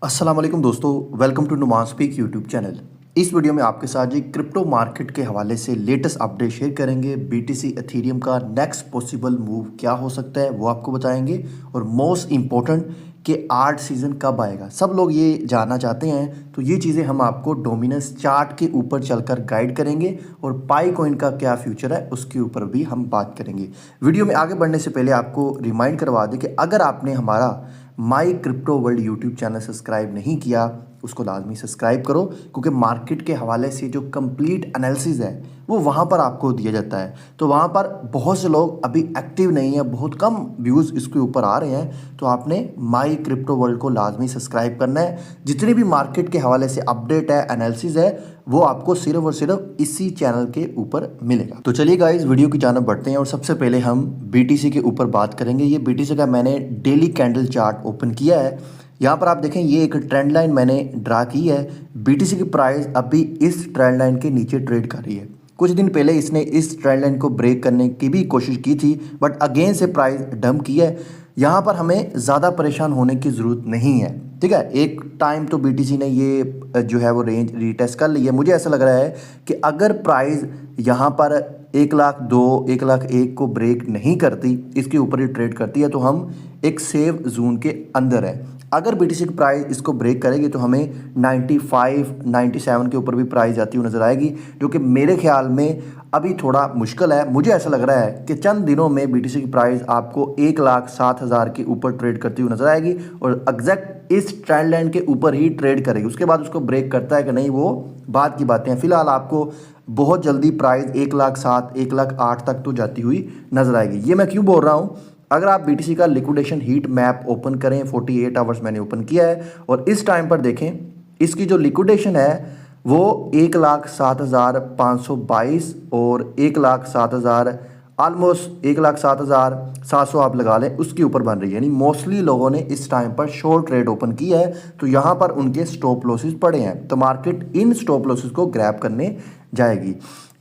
अस्सलाम वालेकुम दोस्तों, welcome to Numan speak YouTube channel. इस वीडियो में आपके साथ जी क्रिप्टो मार्केट के हवाले से लेटेस्ट अपडेट शेयर करेंगे। बीटीसी एथेरियम का नेक्स्ट पॉसिबल मूव क्या हो सकता है वो आपको बताएंगे, और मोस्ट इम्पोर्टेंट कि आर्ट सीज़न कब आएगा, सब लोग ये जानना चाहते हैं। तो ये चीज़ें हम आपको डोमिनेंस चार्ट के ऊपर चलकर गाइड करेंगे, और पाई कॉइन का क्या फ्यूचर है उसके ऊपर भी हम बात करेंगे। वीडियो में आगे बढ़ने से पहले आपको रिमाइंड करवा दें कि अगर आपने हमारा my crypto world YouTube channel subscribe नहीं किया, उसको लाजमी सब्सक्राइब करो, क्योंकि मार्केट के हवाले से जो कंप्लीट एनालिसिस है वो वहाँ पर आपको दिया जाता है। तो वहाँ पर बहुत से लोग अभी एक्टिव नहीं है, बहुत कम व्यूज़ इसके ऊपर आ रहे हैं। तो आपने माई क्रिप्टो वर्ल्ड को लाजमी सब्सक्राइब करना है। जितनी भी मार्केट के हवाले से अपडेट है, एनालिसिस है, वो आपको सिर्फ और सिर्फ इसी चैनल के ऊपर मिलेगा। तो चलिए गाइस, वीडियो की जानब बढ़ते हैं, और सबसे पहले हम बीटीसी के ऊपर बात करेंगे। ये बीटीसी का मैंने डेली कैंडल चार्ट ओपन किया है। यहाँ पर आप देखें, ये एक ट्रेंड लाइन मैंने ड्रा की है। बीटीसी की प्राइस अभी इस ट्रेंड लाइन के नीचे ट्रेड कर रही है। कुछ दिन पहले इसने इस ट्रेंड लाइन को ब्रेक करने की भी कोशिश की थी, बट अगेन से प्राइस डंप की है। यहाँ पर हमें ज़्यादा परेशान होने की ज़रूरत नहीं है, ठीक है। एक टाइम तो बीटीसी ने ये जो है वो रेंज रीटेस्ट कर ली है। मुझे ऐसा लग रहा है कि अगर प्राइस यहाँ पर 1,02,000 1,01,000 को ब्रेक नहीं करती, इसके ऊपर ही ट्रेड करती है, तो हम एक सेफ जोन के अंदर है। अगर बीटीसी की प्राइस इसको ब्रेक करेगी तो हमें 95 97 के ऊपर भी प्राइस जाती हुई नजर आएगी, जो कि मेरे ख्याल में अभी थोड़ा मुश्किल है। मुझे ऐसा लग रहा है कि चंद दिनों में बीटीसी की प्राइस आपको 1,07,000 के ऊपर ट्रेड करती हुई नजर आएगी, और एग्जैक्ट इस ट्रेंड लाइन के ऊपर ही ट्रेड करेगी। उसके बाद उसको ब्रेक करता है कि नहीं, वो बात की बातें हैं। फिलहाल आपको बहुत जल्दी प्राइस 1,07,000 1,08,000 तक तो जाती हुई नजर आएगी। ये मैं क्यों बोल रहा हूँ? अगर आप बीटीसी का लिक्विडेशन हीट मैप ओपन करें, 48 आवर्स मैंने ओपन किया है, और इस टाइम पर देखें, इसकी जो लिक्विडेशन है वो 1,07,522 और 1,07,000, ऑलमोस्ट 1,07,700 आप लगा लें, उसके ऊपर बन रही है। यानी मोस्टली लोगों ने इस टाइम पर शॉर्ट ट्रेड ओपन किया है, तो यहाँ पर उनके स्टॉप लॉसेस पड़े हैं, तो मार्केट इन स्टॉप लॉसेस को ग्रैब करने जाएगी।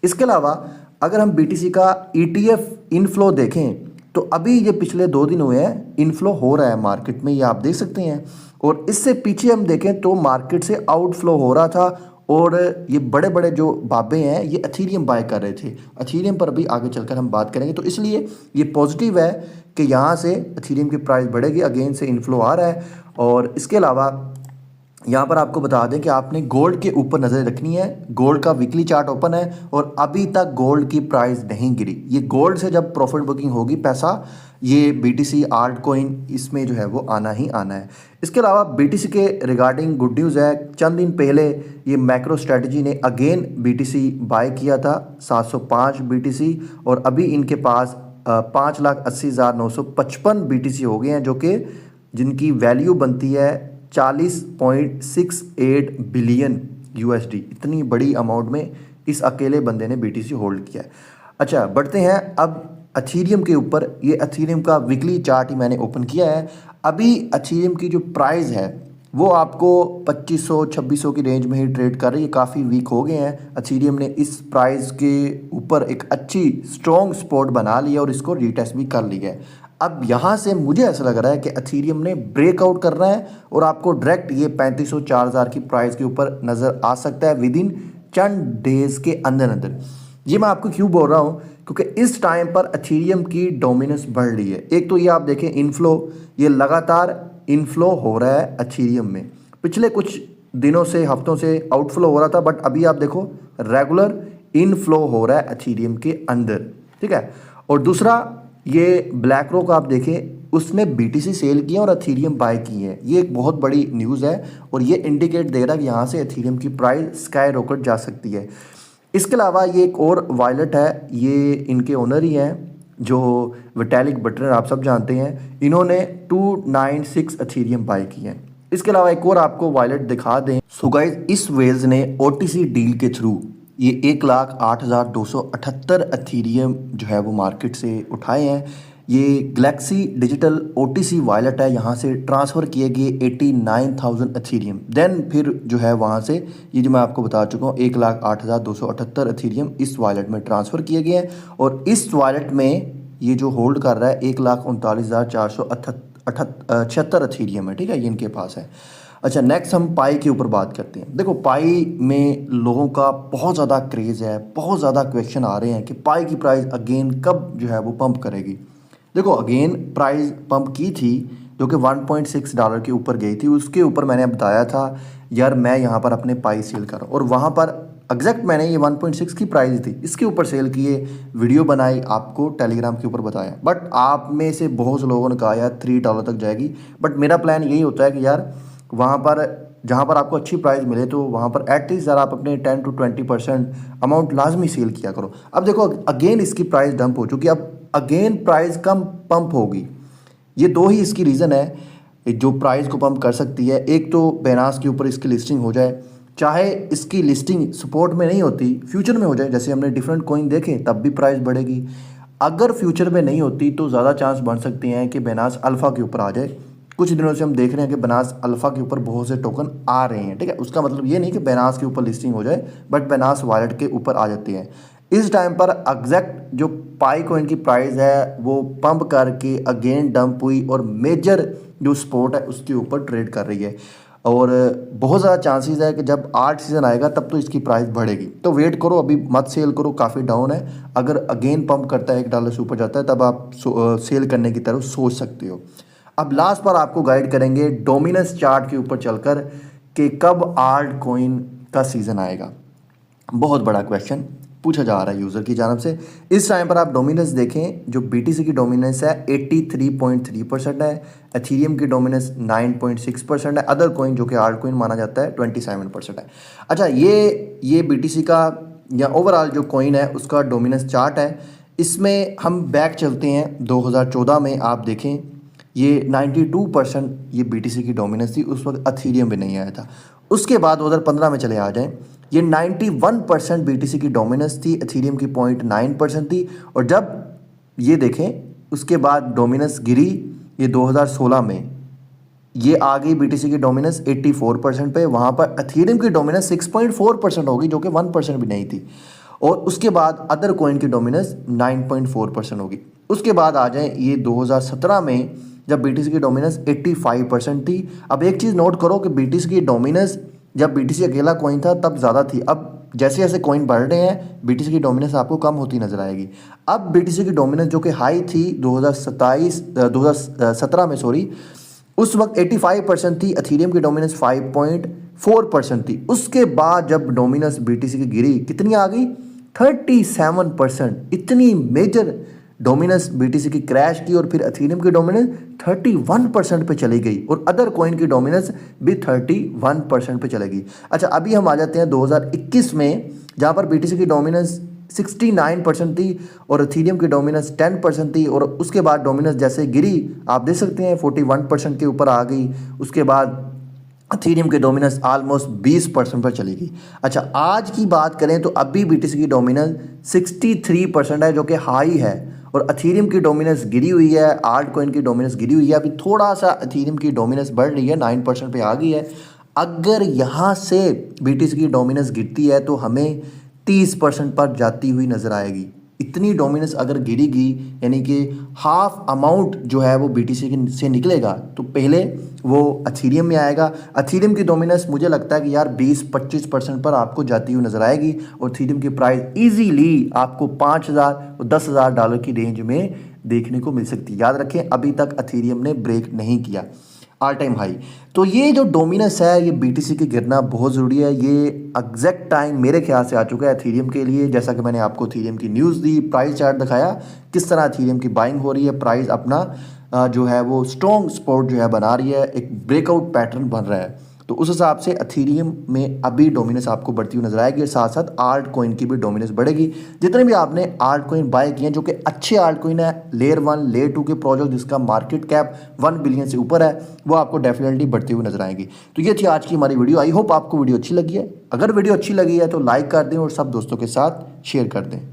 इसके अलावा अगर हम बीटीसी का ETF इनफ्लो देखें, तो अभी ये पिछले 2 दिन हुए हैं इनफ्लो हो रहा है मार्केट में, ये आप देख सकते हैं। और इससे पीछे हम देखें तो मार्केट से आउटफ्लो हो रहा था, और ये बड़े बड़े जो बाबे हैं ये एथेरियम बाय कर रहे थे। एथेरियम पर भी आगे चलकर हम बात करेंगे, तो इसलिए ये पॉजिटिव है कि यहाँ से एथेरियम की प्राइस बढ़ेगी, अगेन से इनफ्लो आ रहा है। और इसके अलावा यहाँ पर आपको बता दें कि आपने गोल्ड के ऊपर नज़र रखनी है। गोल्ड का वीकली चार्ट ओपन है, और अभी तक गोल्ड की प्राइस नहीं गिरी। ये गोल्ड से जब प्रॉफिट बुकिंग होगी पैसा, ये बीटीसी आल्ट कॉइन इसमें जो है वो आना ही आना है। इसके अलावा बीटीसी के रिगार्डिंग गुड न्यूज़ है। चंद दिन पहले ये मैक्रो स्ट्रेटजी ने अगेन बीटीसी बाय किया था, 705 बीटीसी, और अभी इनके पास 5,80,955 बीटीसी हो गए हैं, जो कि जिनकी वैल्यू बनती है 40.68 बिलियन USD। इतनी बड़ी अमाउंट में इस अकेले बंदे ने बीटीसी होल्ड किया है। अच्छा, बढ़ते हैं अब एथेरियम के ऊपर। ये एथेरियम का वीकली चार्ट ही मैंने ओपन किया है। अभी एथेरियम की जो प्राइस है वो आपको 2,500-2,600 की रेंज में ही ट्रेड कर रही है। काफ़ी वीक हो गए हैं। एथेरियम ने इस प्राइस के ऊपर एक अच्छी स्ट्रॉन्ग सपोर्ट बना लिया, और इसको रीटेस्ट भी कर लिया है। अब यहाँ से मुझे ऐसा लग रहा है कि एथेरियम ने ब्रेकआउट करना है, और आपको डायरेक्ट ये 3,500-4,000 की प्राइस के ऊपर नज़र आ सकता है विद इन चंद डेज के अंदर अंदर। ये मैं आपको क्यों बोल रहा हूँ? क्योंकि इस टाइम पर एथेरियम की डोमिनेंस बढ़ रही है। एक तो ये आप देखें इनफ्लो, ये लगातार इनफ्लो हो रहा है एथेरियम में। पिछले कुछ दिनों से, हफ्तों से आउटफ्लो हो रहा था, बट अभी आप देखो रेगुलर इनफ्लो हो रहा है एथेरियम के अंदर, ठीक है। और दूसरा, ये ब्लैक रॉक आप देखें, उसने बीटीसी सेल किया और एथेरियम बाय की है। ये एक बहुत बड़ी न्यूज़ है, और ये इंडिकेट दे रहा है कि यहाँ से एथेरियम की प्राइस स्काई रॉकेट जा सकती है। इसके अलावा ये एक और वायलेट है, ये इनके ओनर ही हैं जो विटालिक बटलर, आप सब जानते हैं। इन्होंने 296 एथेरियम बाय की है। इसके अलावा एक और आपको वायलेट दिखा दें। सो गाइस, इस वेल्स ने OTC डील के थ्रू ये 1,08,278 एथेरियम जो है वो मार्केट से उठाए हैं। ये गैलेक्सी डिजिटल OTC वॉलेट है, यहाँ से ट्रांसफ़र किए गए 89,000 एथेरियम। देन फिर जो है वहाँ से ये जो मैं आपको बता चुका हूँ 1,08,278 एथेरियम इस वॉलेट में ट्रांसफ़र किए गए हैं, और इस वॉलेट में ये जो होल्ड कर रहा है 1,39,476 एथेरियम है, ठीक है, ये इनके पास है। अच्छा, नेक्स्ट हम पाई के ऊपर बात करते हैं। देखो, पाई में लोगों का बहुत ज़्यादा क्रेज़ है, बहुत ज़्यादा क्वेश्चन आ रहे हैं कि पाई की प्राइस अगेन कब जो है वो पंप करेगी। देखो, अगेन प्राइस पंप की थी जो कि $1.6 के ऊपर गई थी। उसके ऊपर मैंने बताया था यार मैं यहाँ पर अपने पाई सेल कर रहा हूँ, और वहाँ पर एग्जैक्ट मैंने ये 1.6 की प्राइस थी, इसके ऊपर सेल किए, वीडियो बनाई, आपको टेलीग्राम के ऊपर बताया। बट आप में से बहुत से लोगों ने कहा यार $3 तक जाएगी। बट मेरा प्लान यही होता है कि यार वहाँ पर जहाँ पर आपको अच्छी प्राइस मिले तो वहाँ पर एटलीस्ट यार आप अपने 10 to 20% अमाउंट लाजमी सेल किया करो। अब देखो, अगेन इसकी प्राइस डंप हो चुकी है, अब अगेन प्राइस कम पंप होगी। ये दो ही इसकी रीज़न है जो प्राइस को पंप कर सकती है। एक तो बेनास के ऊपर इसकी लिस्टिंग हो जाए, चाहे इसकी लिस्टिंग सपोर्ट में नहीं होती, फ्यूचर में हो जाए, जैसे हमने डिफरेंट कॉइन देखे तब भी प्राइस बढ़ेगी। अगर फ्यूचर में नहीं होती तो ज़्यादा चांस बन सकते हैं कि बेनास अल्फ़ा के ऊपर आ जाए। कुछ दिनों से हम देख रहे हैं कि बेनास अल्फ़ा के ऊपर बहुत से टोकन आ रहे हैं, ठीक है। उसका मतलब ये नहीं कि बेनास के ऊपर लिस्टिंग हो जाए, बट बेनास वॉलेट के ऊपर आ जाते हैं। इस टाइम पर एग्जैक्ट जो पाई कॉइन की प्राइस है वो पंप करके अगेन डंप हुई और मेजर जो सपोर्ट है उसके ऊपर ट्रेड कर रही है, और बहुत ज़्यादा चांसेस है कि जब आर्ट सीज़न आएगा तब तो इसकी प्राइस बढ़ेगी। तो वेट करो, अभी मत सेल करो, काफ़ी डाउन है। अगर अगेन पंप करता है, $1 से ऊपर जाता है, तब आप सेल करने की तरफ सोच सकते हो। अब लास्ट पर आपको गाइड करेंगे डोमिनेंस चार्ट के ऊपर चलकर कि कब आल्ट कॉइन का सीज़न आएगा। बहुत बड़ा क्वेश्चन पूछा जा रहा है यूज़र की जानब से। इस टाइम पर आप डोमिनेंस देखें, जो BTC की डोमिनेंस है 83.3% है, एथीरियम की डोमिनेंस 9.6% है, अदर कॉइन जो कि आल्ट कॉइन माना जाता है 27% है। अच्छा, ये BTC का या ओवरऑल जो कॉइन है उसका डोमिनेंस चार्ट है। इसमें हम बैक चलते हैं 2014 में, आप देखें ये 92% ये BTC की डोमिनेंस थी, उस वक्त एथीरियम भी नहीं आया था। उसके बाद 2015 में चले आ जाएं, ये 91% BTC की डोमिनेंस थी, एथीरियम की 0.9% थी। और जब ये देखें उसके बाद डोमिनेंस गिरी, ये 2016 में ये आ गई BTC की डोमिनेंस 84% पे, वहाँ पर एथीरियम की डोमिनेंस 6.4% होगी जो कि 1% भी नहीं थी। और उसके बाद अदर कॉइन की डोमिनेंस 9.4% होगी। उसके बाद आ जाए ये 2017 में, जब BTC की डोमिनेंस 85% थी। अब एक चीज़ नोट करो कि BTC की डोमिनेंस जब BTC अकेला कॉइन था तब ज़्यादा थी। अब जैसे जैसे कॉइन बढ़ रहे हैं BTC की डोमिनेंस आपको कम होती नजर आएगी। अब BTC की डोमिनेंस जो कि हाई थी 2017 में, सॉरी, उस वक्त 85% थी, एथीरियम की डोमिनेंस 5.4% थी। उसके बाद जब डोमिनेंस BTC की गिरी, कितनी आ गई? 37%। इतनी मेजर डोमिनेंस BTC की क्रैश की, और फिर एथीरियम की डोमिनेंस 31% पे चली गई, और अदर कॉइन की डोमिनेंस भी 31% पे चलेगी। अच्छा, अभी हम आ जाते हैं 2021 में, जहाँ पर BTC की डोमिनेंस 69% थी और एथीरियम की डोमिनेंस 10% थी। और उसके बाद डोमिनेंस जैसे गिरी, आप देख सकते हैं 41% के ऊपर आ गई। उसके बाद एथीरियम की डोमिनेंस ऑलमोस्ट 20% पर चली गई। अच्छा, आज की बात करें तो अभी BTC की डोमिनेंस 63% है जो कि हाई है, और एथीरियम की डोमिनेंस गिरी हुई है, आल्ट कॉइन की डोमिनेंस गिरी हुई है। अभी थोड़ा सा एथीरियम की डोमिनेंस बढ़ रही है, 9% पे आ गई है। अगर यहाँ से BTC की डोमिनेंस गिरती है तो हमें 30% पर जाती हुई नज़र आएगी। इतनी डोमिनेंस अगर गिरेगी, यानी कि हाफ अमाउंट जो है वो BTC से निकलेगा, तो पहले वो एथीरियम में आएगा। एथीरियम की डोमिनेंस मुझे लगता है कि यार 20-25% पर आपको जाती हुई नज़र आएगी, और एथीरियम की प्राइस इजीली आपको $5,000 और $10,000 की रेंज में देखने को मिल सकती है। याद रखें, अभी तक एथीरियम ने ब्रेक नहीं किया ऑल टाइम हाई। तो ये जो डोमिनेंस है, ये BTC की गिरना बहुत ज़रूरी है। ये एग्जैक्ट टाइम मेरे ख्याल से आ चुका है एथीरियम के लिए। जैसा कि मैंने आपको एथीरियम की न्यूज़ दी, प्राइस चार्ट दिखाया, किस तरह एथीरियम की बाइंग हो रही है, प्राइस अपना जो है वो स्ट्रॉन्ग सपोर्ट जो है बना रही है, एक ब्रेकआउट पैटर्न बन रहा है। तो उस हिसाब से एथीरियम में अभी डोमिनेंस आपको बढ़ती हुई नजर आएगी, और साथ साथ आल्ट कॉइन की भी डोमिनेंस बढ़ेगी। जितने भी आपने आल्ट कॉइन बाय किए हैं जो कि अच्छे आल्ट कॉइन है, लेयर 1 लेयर 2 के प्रोजेक्ट जिसका मार्केट कैप 1 बिलियन से ऊपर है, वो आपको डेफिनेटली बढ़ती हुई नजर आएगी। तो ये थी आज की हमारी वीडियो। आई होप आपको वीडियो अच्छी लगी है। अगर वीडियो अच्छी लगी है तो लाइक कर दें और सब दोस्तों के साथ शेयर कर दें।